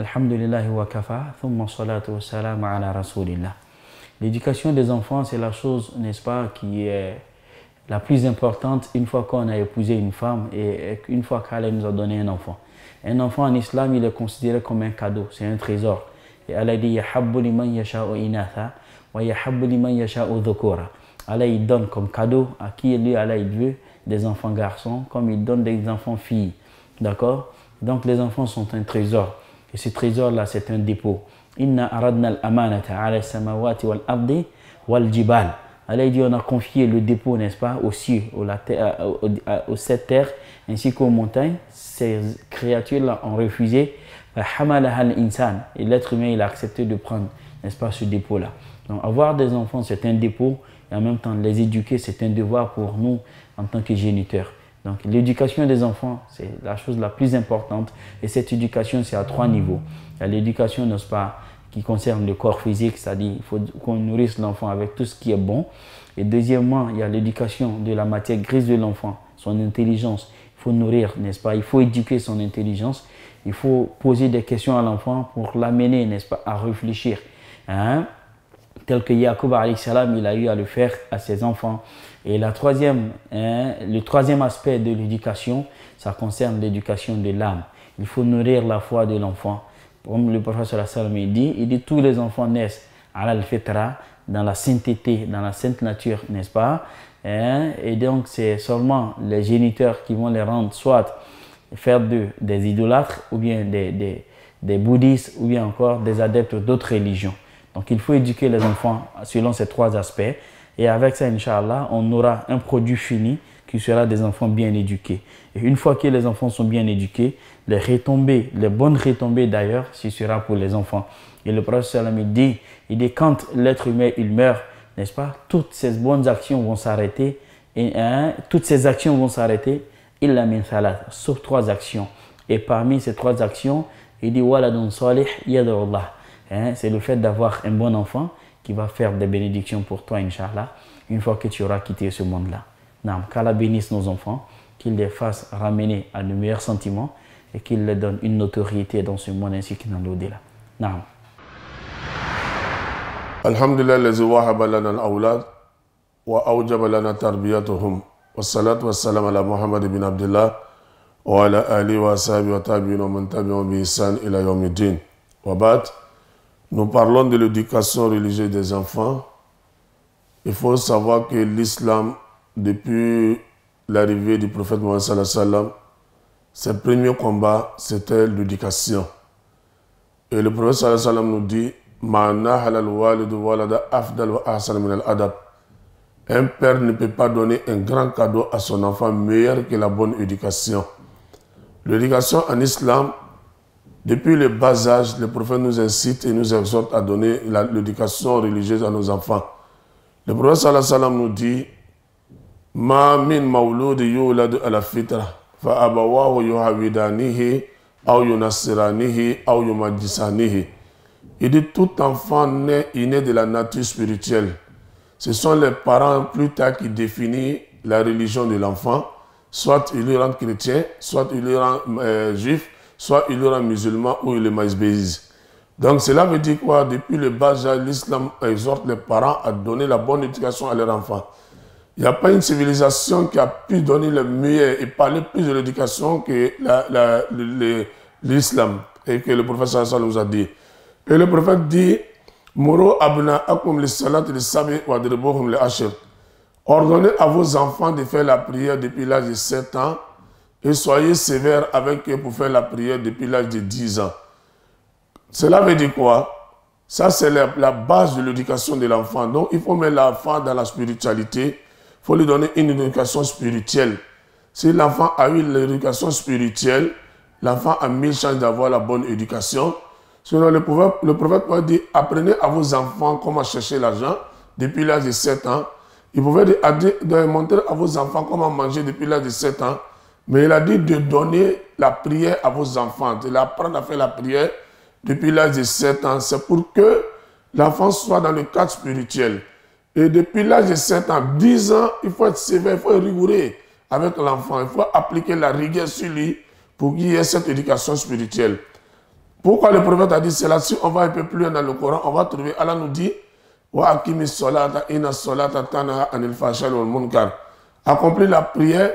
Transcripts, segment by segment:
Alhamdulillah wa kafa, thumma salatu wa salam ala rasulillah. L'éducation des enfants, c'est la chose, n'est-ce pas, qui est la plus importante une fois qu'on a épousé une femme et une fois qu'Allah nous a donné un enfant. Un enfant en islam, il est considéré comme un cadeau, c'est un trésor. Et Allah dit yahabbu liman yasha'u inatha wa yahabbu liman yasha'u dhukura. Allah il donne comme cadeau à qui lui Allah il veut des enfants garçons comme il donne des enfants filles. D'accord? Donc les enfants sont un trésor. Et ce trésor là c'est un dépôt. Inna aradna al-amanata ala samawati wal ardi wal jibal. Allah dit on a confié le dépôt, n'est-ce pas, aux cieux, aux sept terres ainsi qu'aux montagnes. Ces créatures là ont refusé. Et l'être humain il a accepté de prendre, n'est-ce pas, ce dépôt là. Donc avoir des enfants c'est un dépôt et en même temps les éduquer c'est un devoir pour nous en tant que géniteurs. Donc l'éducation des enfants c'est la chose la plus importante et cette éducation c'est à 3 niveaux. Il y a l'éducation, n'est-ce pas, qui concerne le corps physique, c'est-à-dire il faut qu'on nourrisse l'enfant avec tout ce qui est bon. Et deuxièmement, il y a l'éducation de la matière grise de l'enfant, son intelligence. Il faut nourrir, n'est-ce pas, il faut éduquer son intelligence. Il faut poser des questions à l'enfant pour l'amener, n'est-ce pas, à réfléchir. Tel que Yaqub alayhi salam, il a eu à le faire à ses enfants. Et le troisième aspect de l'éducation, ça concerne l'éducation de l'âme. Il faut nourrir la foi de l'enfant. Comme le prophète sallallahu alayhi wa sallam il dit tous les enfants naissent ala al-fitra, dans la sainteté, dans la sainte nature, n'est-ce pas? Et donc c'est seulement les géniteurs qui vont les rendre soit faire d'eux des idolâtres ou bien des bouddhistes ou bien encore des adeptes d'autres religions. Donc il faut éduquer les enfants selon ces 3 aspects et avec ça, Inch'Allah, on aura un produit fini qui sera des enfants bien éduqués. Et une fois que les enfants sont bien éduqués, les retombées, les bonnes retombées d'ailleurs, ce sera pour les enfants. Et le prophète sallam dit quand l'être humain il meurt, n'est-ce pas, toutes ces bonnes actions vont s'arrêter, toutes ces actions vont s'arrêter, illa min thalatha, sauf 3 actions. Et parmi ces 3 actions, il dit waladun salih yad'ullah. C'est le fait d'avoir un bon enfant qui va faire des bénédictions pour toi, Inch'Allah, une fois que tu auras quitté ce monde-là. Qu'Allah bénisse nos enfants, qu'il les fasse ramener à de meilleurs sentiments et qu'il leur donne une notoriété dans ce monde ainsi que dans l'au-delà. Alhamdulillah, lazi wahaba lana al-awlad wa awjaba lana tarbiyatuhum. Wassalatu wassalam ala Muhammad ibn Abdullah wa ala alihi wa sahbihi wa tabi'in wa man tabi'ahum bi ihsan ila yawmiddin. Wa ba'd. Nous parlons de l'éducation religieuse des enfants. Il faut savoir que l'islam, depuis l'arrivée du prophète Mohammed sallallahu alayhi wa sallam, ses premiers combats, c'était l'éducation. Et le prophète sallallahu alayhi wa sallam nous dit un père ne peut pas donner un grand cadeau à son enfant meilleur que la bonne éducation. L'éducation en islam, depuis le bas âge, le prophète nous incite et nous exhorte à donner l'éducation religieuse à nos enfants. Le prophète sallallahu alayhi wa sallam nous dit Ma min mawlud yulad ala fitra fa abawahu yuhawidanihi aw yunassiranihi aw yumajjisanihi. Il dit tout enfant né de la nature spirituelle. Ce sont les parents plus tard qui définissent la religion de l'enfant. Soit il le rend chrétien, soit il le rend juif, soit il le rend musulman ou il le maïsbéise. Donc cela veut dire quoi? Depuis le bas âge, l'islam exhorte les parents à donner la bonne éducation à leurs enfants. Il n'y a pas une civilisation qui a pu donner le meilleur et parler plus de l'éducation que l'islam et que le prophète sallallahu alayhi wa sallam nous a dit. Et le prophète dit Muru abna'akum lis-salat lis-sab'i wadribuhum li-ashr. Ordonnez à vos enfants de faire la prière depuis l'âge de 7 ans et soyez sévères avec eux pour faire la prière depuis l'âge de 10 ans. Cela veut dire quoi? Ça, c'est la base de l'éducation de l'enfant. Donc, il faut mettre l'enfant dans la spiritualité. Il faut lui donner une éducation spirituelle. Si l'enfant a eu l'éducation spirituelle, l'enfant a 1000 chances d'avoir la bonne éducation. Sinon, le prophète dit, apprenez à vos enfants comment chercher l'argent depuis l'âge de 7 ans. Il pouvait de montrer à vos enfants comment manger depuis l'âge de 7 ans. Mais il a dit de donner la prière à vos enfants, de l'apprendre à faire la prière depuis l'âge de 7 ans. C'est pour que l'enfant soit dans le cadre spirituel. Et depuis l'âge de 7 ans, 10 ans, il faut être sévère, il faut être rigoureux avec l'enfant. Il faut appliquer la rigueur sur lui pour qu'il y ait cette éducation spirituelle. Pourquoi le prophète a dit cela? Si on va un peu plus loin dans le Coran, on va trouver, Allah nous dit wa akimi solata inna solata tana anil fahsha'i wal munkar. Accomplis la prière,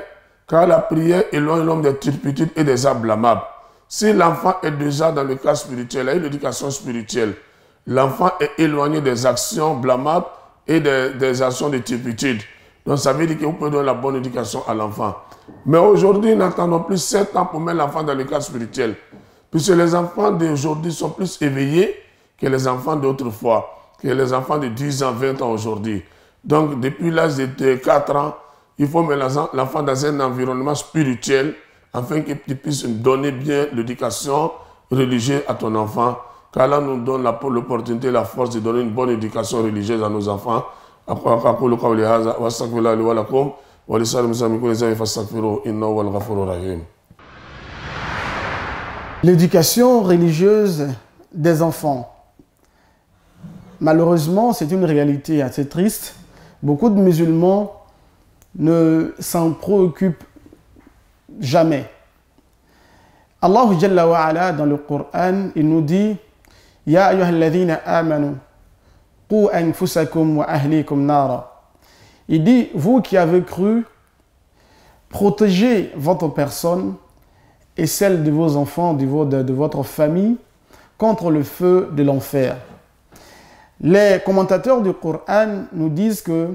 car la prière éloigne l'homme des turpitudes et des actes blâmables. Si l'enfant est déjà dans le cas spirituel, il a eu l'éducation spirituelle, l'enfant est éloigné des actions blâmables et des actions de turpitude. Donc ça veut dire que vous pouvez donner la bonne éducation à l'enfant. Mais aujourd'hui, nous n'attendons plus 7 ans pour mettre l'enfant dans le cas spirituel. Puisque les enfants d'aujourd'hui sont plus éveillés que les enfants d'autrefois, que les enfants de 10 ans, 20 ans aujourd'hui. Donc depuis l'âge de 4 ans, il faut mettre l'enfant dans un environnement spirituel afin qu'il puisse donner bien l'éducation religieuse à ton enfant. Car là, nous donne l'opportunité, la force de donner une bonne éducation religieuse à nos enfants. L'éducation religieuse des enfants. Malheureusement, c'est une réalité assez triste. Beaucoup de musulmans ne s'en préoccupent jamais. Allah Jalla wa Ala, dans le Coran, il nous dit Ya ayyuhalladhina amanu qu anfusakum wa ahlikum nara. Il dit, vous qui avez cru, protégez votre personne et celle de vos enfants, de votre famille, contre le feu de l'enfer. Les commentateurs du Coran nous disent que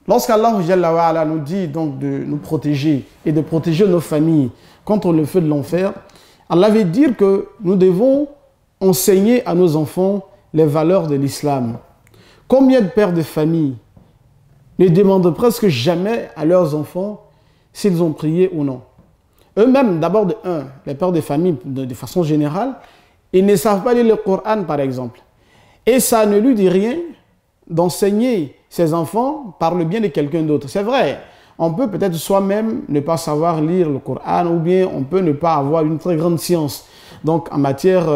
lorsqu'Allah Jalla wa Ala nous dit donc de nous protéger et de protéger nos familles contre le feu de l'enfer, Allah veut dire que nous devons enseigner à nos enfants les valeurs de l'islam. Combien de pères de famille ne demandent presque jamais à leurs enfants s'ils ont prié ou non? Eux-mêmes, d'abord les pères de famille, de façon générale, ils ne savent pas lire le Coran, par exemple. Et ça ne lui dit rien d'enseigner ses enfants par le bien de quelqu'un d'autre. C'est vrai, on peut peut-être soi-même ne pas savoir lire le Coran ou bien on peut ne pas avoir une très grande science donc, en matière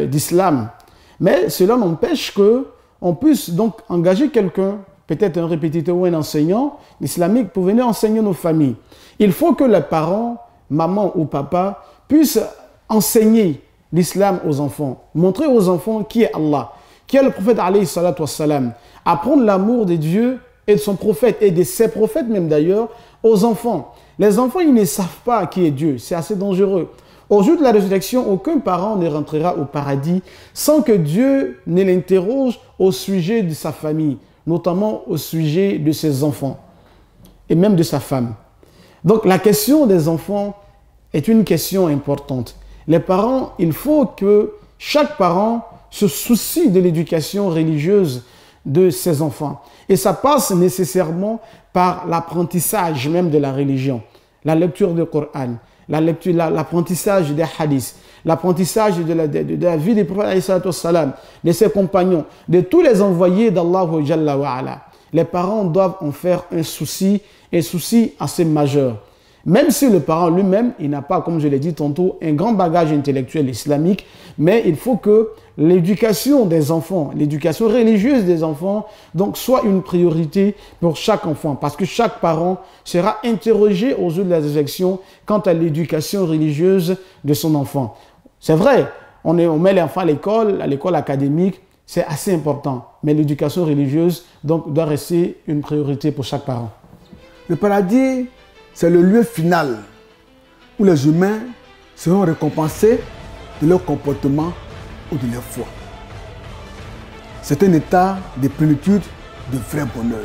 d'islam. Mais cela n'empêche qu'on puisse donc engager quelqu'un, peut-être un répétiteur ou un enseignant islamique pour venir enseigner nos familles. Il faut que les parents, maman ou papa, puissent enseigner l'islam aux enfants, montrer aux enfants qui est Allah, qui est le prophète alayhi salatu wassalam, apprendre l'amour de Dieu et de son prophète et de ses prophètes même d'ailleurs aux enfants. Les enfants, ils ne savent pas qui est Dieu, c'est assez dangereux. Au jour de la résurrection, aucun parent ne rentrera au paradis sans que Dieu ne l'interroge au sujet de sa famille, notamment au sujet de ses enfants et même de sa femme. Donc la question des enfants est une question importante. Les parents, il faut que chaque parent se soucie de l'éducation religieuse de ses enfants. Et ça passe nécessairement par l'apprentissage même de la religion, la lecture du Coran, l'apprentissage des hadiths, l'apprentissage de la vie des prophètes, de ses compagnons, de tous les envoyés d'Allah Jalla wa Ala. Les parents doivent en faire un souci assez majeur. Même si le parent lui-même, il n'a pas, comme je l'ai dit tantôt, un grand bagage intellectuel islamique, mais il faut que l'éducation des enfants, l'éducation religieuse des enfants, donc soit une priorité pour chaque enfant, parce que chaque parent sera interrogé aux yeux de la résurrection quant à l'éducation religieuse de son enfant. C'est vrai, on met l'enfant à l'école académique, c'est assez important, mais l'éducation religieuse donc, doit rester une priorité pour chaque parent. Le paradis, c'est le lieu final où les humains seront récompensés de leur comportement ou de leur foi. C'est un état de plénitude, de vrai bonheur.